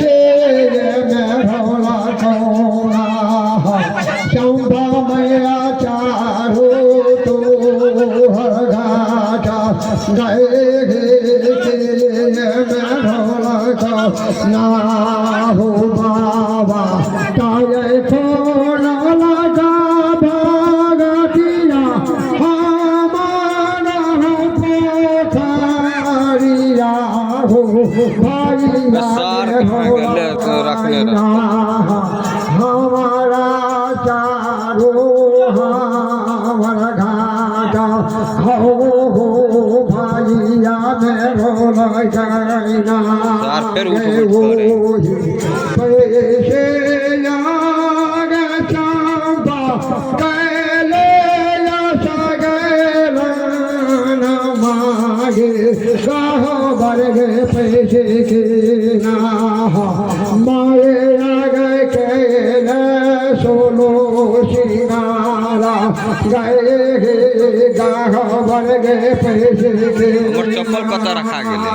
के मैं भोला सोना चंपा मैया चारो तो हर गए के मैं भोला सोना हो बाबा ताये फोन लगा भागतिया हमारा पोखरिया हो भाइया हमारा चारो हमारा घाटा हो भाइया में भोला जाना पैसे चंपा कैले मागे वर्ग पैसे के ना माए गए कैले सोलो सिंगारा गए गाह वर्ग पैसे के चप्पल कत रखा गेले।